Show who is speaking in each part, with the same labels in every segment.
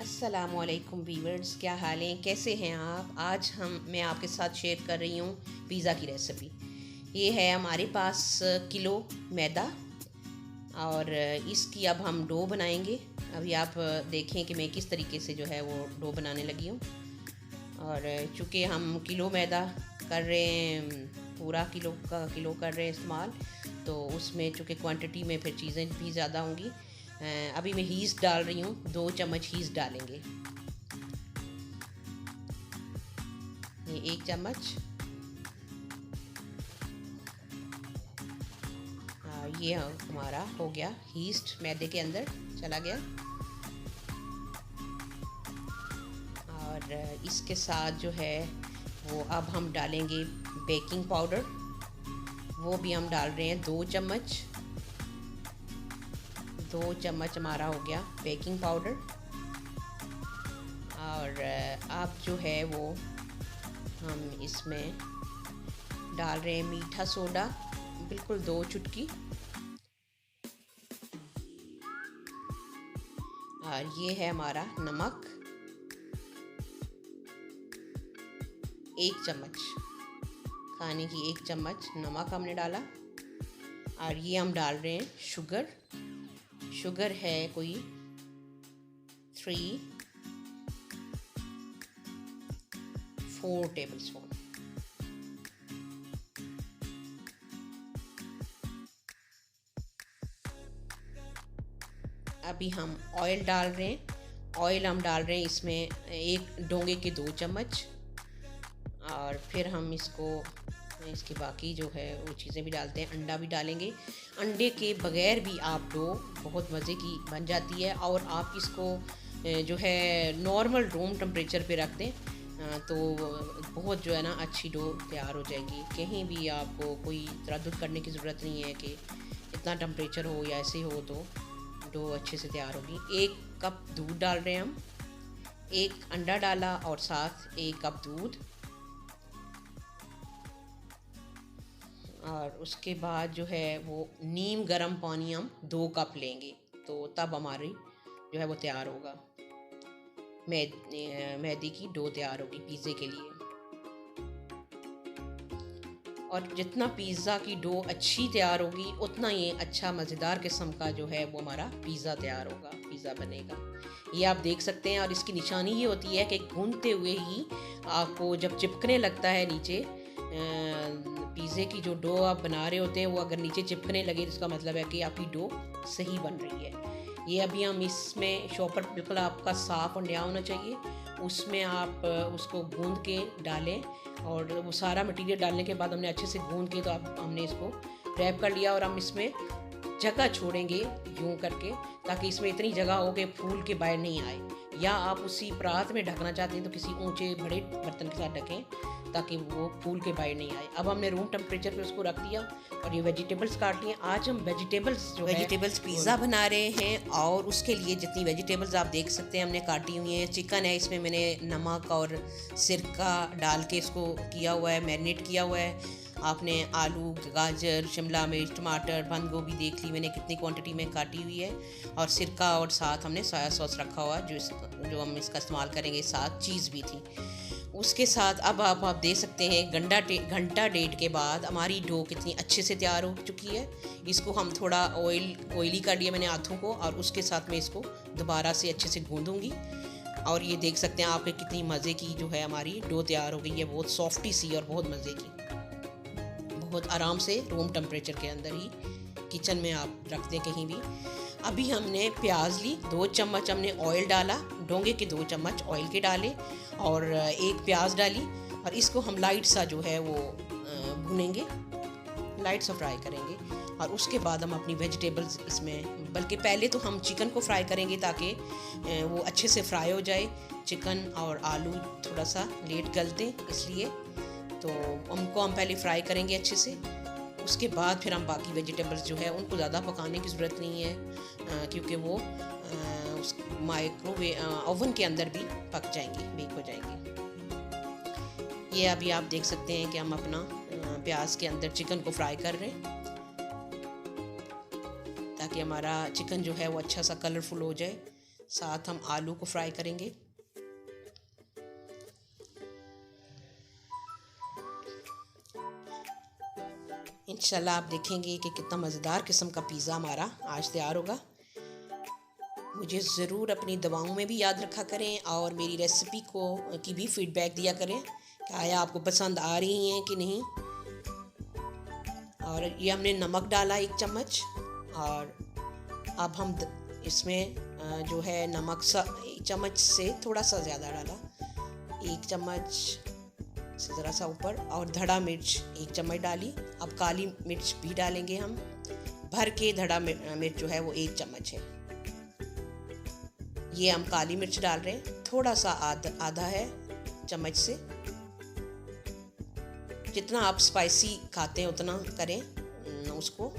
Speaker 1: अस्सलामुअलैकुम वीवर्स, क्या हाल हैं, कैसे हैं आप। आज मैं आपके साथ शेयर कर रही हूँ पिज़्ज़ा की रेसिपी। ये है हमारे पास किलो मैदा और इसकी अब हम डो बनाएंगे। अभी आप देखें कि मैं किस तरीके से जो है वो डो बनाने लगी हूँ। और चूँकि हम किलो मैदा कर रहे हैं, पूरा किलो कर रहे हैं इस्तेमाल, तो उसमें चूँकि क्वांटिटी में फिर चीज़ें भी ज़्यादा होंगी। अभी मैं हीस्ट डाल रही हूँ, 2 चम्मच हीस्ट डालेंगे। ये 1 चम्मच, ये हमारा हो गया हीस्ट, मैदे के अंदर चला गया। और इसके साथ जो है वो अब हम डालेंगे बेकिंग पाउडर। वो भी हम डाल रहे हैं 2 चम्मच। 2 चम्मच हमारा हो गया बेकिंग पाउडर। और अब जो है वो हम इसमें डाल रहे हैं मीठा सोडा, बिल्कुल 2 चुटकी। और ये है हमारा नमक, 1 चम्मच, खाने की 1 चम्मच नमक हमने डाला। और ये हम डाल रहे हैं शुगर है कोई 3-4 टेबल स्पून। अभी हम ऑयल डाल रहे हैं। ऑयल हम डाल रहे हैं इसमें 1 डोंगे के 2 चम्मच। और फिर हम इसकी बाकी जो है वो चीज़ें भी डालते हैं। अंडा भी डालेंगे। अंडे के बगैर भी आप डो बहुत मज़े की बन जाती है। और आप इसको जो है नॉर्मल रूम टेम्परेचर पे रख दें तो बहुत जो है ना अच्छी डो तैयार हो जाएगी। कहीं भी आपको कोई तरद्दुद करने की ज़रूरत नहीं है कि इतना टेम्परेचर हो या ऐसे हो, तो डो अच्छे से तैयार होगी। 1 कप दूध डाल रहे हैं हम, 1 अंडा डाला और साथ 1 कप दूध। और उसके बाद जो है वो नीम गर्म पानी हम 2 कप लेंगे, तो तब हमारी जो है वो तैयार होगा, मैदे की डो तैयार होगी पिज़्ज़े के लिए। और जितना पिज़्ज़ा की डो अच्छी तैयार होगी उतना ये अच्छा मज़ेदार किस्म का जो है वो हमारा पिज़्ज़ा तैयार होगा, पिज़्ज़ा बनेगा। ये आप देख सकते हैं। और इसकी निशानी ये होती है कि गूंथते हुए ही आपको जब चिपकने लगता है नीचे, पिज़्ज़े की जो डो आप बना रहे होते हैं वो अगर नीचे चिपकने लगे तो इसका मतलब है कि आपकी डो सही बन रही है। ये अभी हम इसमें शॉपर बिल्कुल आपका साफ़ और नया होना चाहिए, उसमें आप उसको गूंद के डालें। और वो सारा मटेरियल डालने के बाद हमने अच्छे से गूंद के तो हमने इसको रैप कर लिया। और हम इसमें जगह छोड़ेंगे यूँ करके, ताकि इसमें इतनी जगह हो कि फूल के बाहर नहीं आए। या आप उसी परात में ढकना चाहते हैं तो किसी ऊंचे बड़े बर्तन के साथ ढकें ताकि वो फूल के बाहर नहीं आए। अब हमने रूम टेम्परेचर पे उसको रख दिया। और ये वेजिटेबल्स काट लिए। आज हम वेजिटेबल्स पिज़्ज़ा बना रहे हैं। और उसके लिए जितनी वेजिटेबल्स आप देख सकते हैं हमने काटी हुई हैं। चिकन है, इसमें मैंने नमक और सिरका डाल के इसको किया हुआ है, मैरिनेट किया हुआ है। आपने आलू, गाजर, शिमला मिर्च, टमाटर, बंद गोभी देख ली मैंने कितनी क्वांटिटी में काटी हुई है। और सिरका और साथ हमने सोया सॉस रखा हुआ जो हम इसका इस्तेमाल करेंगे। साथ चीज़ भी थी उसके साथ। अब आप देख सकते हैं घंटा डेढ़ के बाद हमारी डो कितनी अच्छे से तैयार हो चुकी है। इसको हम थोड़ा ऑयली कर लिया मैंने हाथों को, और उसके साथ मैं इसको दोबारा से अच्छे से गूंदूंगी। और ये देख सकते हैं आपके कितनी मज़े की जो है हमारी डो तैयार हो गई है, बहुत सॉफ्टी सी और बहुत मज़े की। बहुत आराम से रूम टेम्परेचर के अंदर ही किचन में आप रख दें कहीं भी। अभी हमने प्याज ली, 2 चम्मच हमने ऑयल डाला, डोंगे के 2 चम्मच ऑयल के डाले और 1 प्याज डाली। और इसको हम लाइट सा जो है वो भुनेंगे, लाइट सा फ्राई करेंगे। और उसके बाद हम अपनी वेजिटेबल्स इसमें, बल्कि पहले तो हम चिकन को फ्राई करेंगे ताकि वो अच्छे से फ्राई हो जाए। चिकन और आलू थोड़ा सा लेट गलते, इसलिए तो उनको हम पहले फ्राई करेंगे अच्छे से। उसके बाद फिर हम बाकी वेजिटेबल्स जो है उनको ज़्यादा पकाने की ज़रूरत नहीं है, क्योंकि वो उस ओवन के अंदर भी पक जाएंगे, बेक हो जाएंगे। ये अभी आप देख सकते हैं कि हम अपना प्याज के अंदर चिकन को फ्राई कर रहे हैं ताकि हमारा चिकन जो है वो अच्छा सा कलरफुल हो जाए। साथ हम आलू को फ्राई करेंगे। इंशाल्लाह आप देखेंगे कि कितना मज़ेदार किस्म का पिज़्ज़ा हमारा आज तैयार होगा। मुझे ज़रूर अपनी दवाओं में भी याद रखा करें और मेरी रेसिपी की भी फीडबैक दिया करें कि आया आपको पसंद आ रही हैं कि नहीं। और ये हमने नमक डाला 1 चम्मच, और अब हम इसमें जो है नमक 1 चम्मच से थोड़ा सा ज़्यादा डाला, 1 चम्मच से ज़रा सा ऊपर, और धड़ा मिर्च 1 चम्मच डाली। अब काली मिर्च भी डालेंगे हम, भर के धड़ा मिर्च जो है वो 1 चम्मच है। ये हम काली मिर्च डाल रहे हैं, थोड़ा सा आधा है चम्मच से। जितना आप स्पाइसी खाते हैं उतना करें उसको,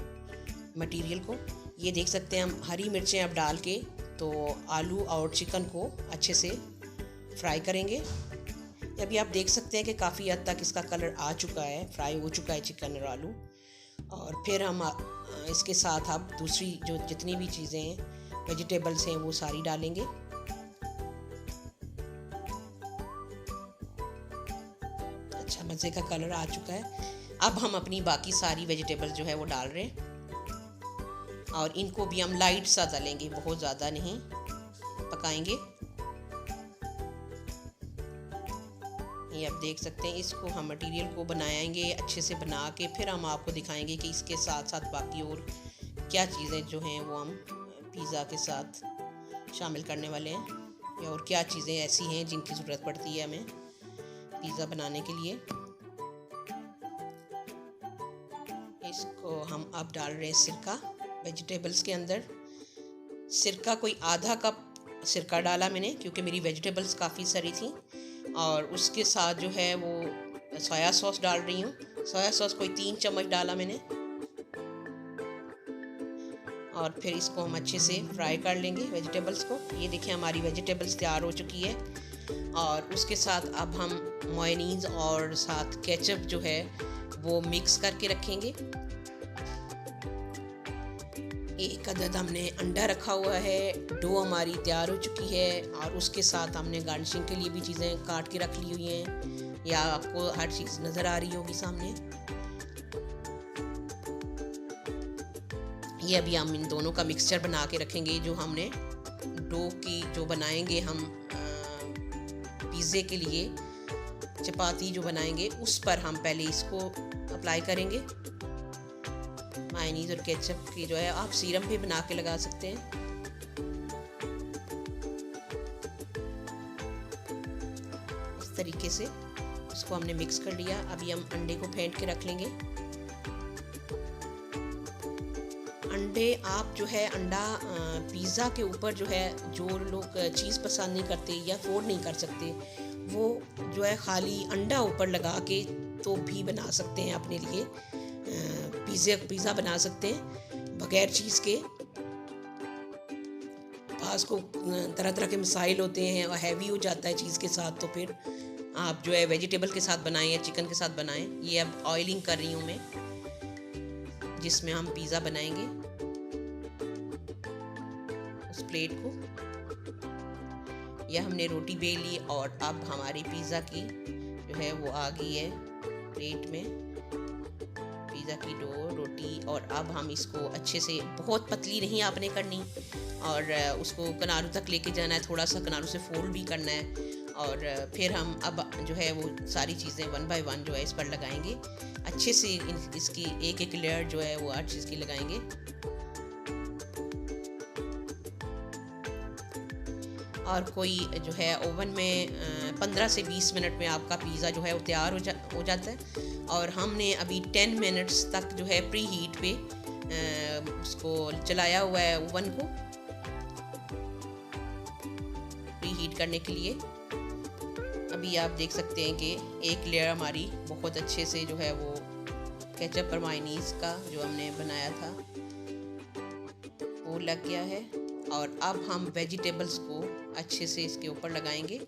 Speaker 1: मटेरियल को। ये देख सकते हैं हम हरी मिर्चें अब डाल के तो आलू और चिकन को अच्छे से फ्राई करेंगे। अभी आप देख सकते हैं कि काफ़ी हद तक इसका कलर आ चुका है, फ्राई हो चुका है चिकन और आलू। और फिर हम इसके साथ अब दूसरी जो जितनी भी चीज़ें हैं, वेजिटेबल्स हैं, वो सारी डालेंगे। अच्छा मज़े का कलर आ चुका है। अब हम अपनी बाकी सारी वेजिटेबल्स जो है वो डाल रहे हैं, और इनको भी हम लाइट सा तलेंगे, बहुत ज़्यादा नहीं पकाएंगे। ये आप देख सकते हैं, इसको हम मटेरियल को बनाएंगे अच्छे से, बना के फिर हम आपको दिखाएंगे कि इसके साथ साथ बाकी और क्या चीज़ें जो हैं वो हम पिज़्ज़ा के साथ शामिल करने वाले हैं, या और क्या चीज़ें ऐसी हैं जिनकी ज़रूरत पड़ती है हमें पिज़्ज़ा बनाने के लिए। इसको हम अब डाल रहे हैं सिरका वेजिटेबल्स के अंदर। सिरका कोई आधा कप सिरका डाला मैंने, क्योंकि मेरी वेजिटेबल्स काफ़ी सारी थी। और उसके साथ जो है वो सोया सॉस डाल रही हूँ। सोया सॉस कोई 3 चम्मच डाला मैंने, और फिर इसको हम अच्छे से फ्राई कर लेंगे वेजिटेबल्स को। ये देखिए हमारी वेजिटेबल्स तैयार हो चुकी है। और उसके साथ अब हम मेयोनीज़ और साथ केचप जो है वो मिक्स करके रखेंगे। 1 अदद हमने अंडा रखा हुआ है। डो हमारी तैयार हो चुकी है, और उसके साथ हमने गार्निशिंग के लिए भी चीज़ें काट के रख ली हुई हैं, या आपको हर चीज़ नज़र आ रही होगी सामने। ये अभी हम इन दोनों का मिक्सचर बना के रखेंगे, जो हमने डो की जो बनाएंगे हम पिज़्ज़े के लिए, चपाती जो बनाएंगे उस पर हम पहले इसको अप्लाई करेंगे। मेयोनीज़ और केचप की जो है आप सीरम भी बना के लगा सकते हैं। इस तरीके से इसको हमने मिक्स कर लिया। अभी हम अंडे को फेंट के रख लेंगे। अंडे आप जो है अंडा पिज़्ज़ा के ऊपर जो है, जो लोग चीज़ पसंद नहीं करते या अफोर्ड नहीं कर सकते, वो जो है खाली अंडा ऊपर लगा के तो भी बना सकते हैं अपने लिए। पिज़्ज़ा बना सकते हैं बगैर चीज़ के। पास को तरह तरह के मसाइल होते हैं और हैवी हो जाता है चीज़ के साथ, तो फिर आप जो है वेजिटेबल के साथ बनाएं या चिकन के साथ बनाएं। ये अब ऑयलिंग कर रही हूँ मैं, जिसमें हम पिज़्ज़ा बनाएंगे उस प्लेट को। यह हमने रोटी बेल ली, और अब हमारी पिज़्ज़ा की जो है वो आ गई है प्लेट में, पिज़्ज़ा की डो रोटी। और अब हम इसको अच्छे से, बहुत पतली नहीं आपने करनी, और उसको किनारों तक लेके जाना है, थोड़ा सा किनारों से फोल्ड भी करना है। और फिर हम अब जो है वो सारी चीज़ें 1 बाय 1 जो है इस पर लगाएंगे अच्छे से। इसकी एक एक लेयर जो है वो हर चीज़ की लगाएंगे। और कोई जो है ओवन में 15 से 20 मिनट में आपका पिज़्ज़ा जो है वो तैयार हो जाता है। और हमने अभी 10 मिनट्स तक जो है प्री हीट पे उसको चलाया हुआ है ओवन को, प्री हीट करने के लिए। अभी आप देख सकते हैं कि एक लेयर हमारी बहुत अच्छे से जो है वो केचप और मेयोनीज़ का जो हमने बनाया था वो लग गया है। और अब हम वेजिटेबल्स को अच्छे से इसके ऊपर लगाएंगे।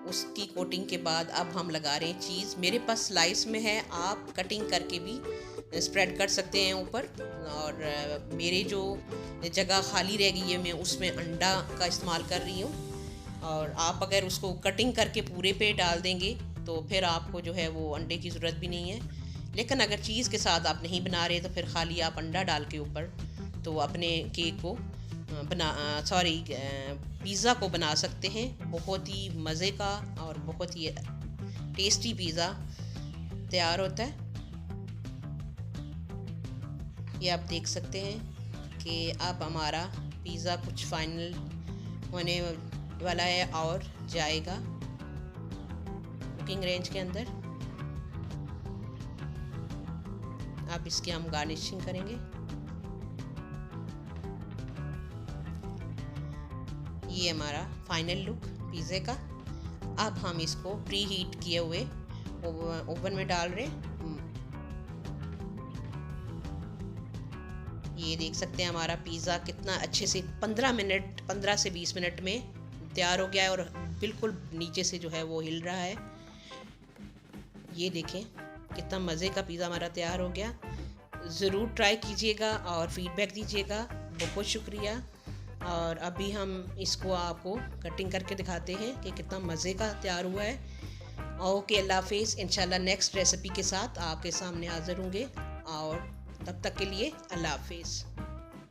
Speaker 1: उसकी कोटिंग के बाद अब हम लगा रहे हैं चीज़। मेरे पास स्लाइस में है, आप कटिंग करके भी स्प्रेड कर सकते हैं ऊपर। और मेरे जो जगह खाली रह गई है मैं उसमें अंडा का इस्तेमाल कर रही हूँ। और आप अगर उसको कटिंग करके पूरे पे डाल देंगे तो फिर आपको जो है वो अंडे की ज़रूरत भी नहीं है। लेकिन अगर चीज़ के साथ आप नहीं बना रहे तो फिर खाली आप अंडा डाल के ऊपर तो अपने केक को पिज़्ज़ा को बना सकते हैं। बहुत ही मज़े का और बहुत ही टेस्टी पिज़्ज़ा तैयार होता है। ये आप देख सकते हैं कि अब हमारा पिज़्ज़ा कुछ फाइनल होने वाला है और जाएगा कुकिंग रेंज के अंदर। अब इसकी हम गार्निशिंग करेंगे। ये हमारा फाइनल लुक पिज़्ज़े का। अब हम इसको प्री हीट किए हुए ओवन में डाल रहे। ये देख सकते हैं हमारा पिज़्ज़ा कितना अच्छे से 15 से 20 मिनट में तैयार हो गया है और बिल्कुल नीचे से जो है वो हिल रहा है। ये देखें कितना मज़े का पिज़्ज़ा हमारा तैयार हो गया। ज़रूर ट्राई कीजिएगा और फीडबैक दीजिएगा। बहुत शुक्रिया। और अभी हम इसको आपको कटिंग करके दिखाते हैं कि कितना मज़े का तैयार हुआ है। ओके, अल्लाह हाफिज़। इंशाल्लाह नेक्स्ट रेसिपी के साथ आपके सामने हाज़िर होंगे और तब तक के लिए अल्लाह हाफिज़।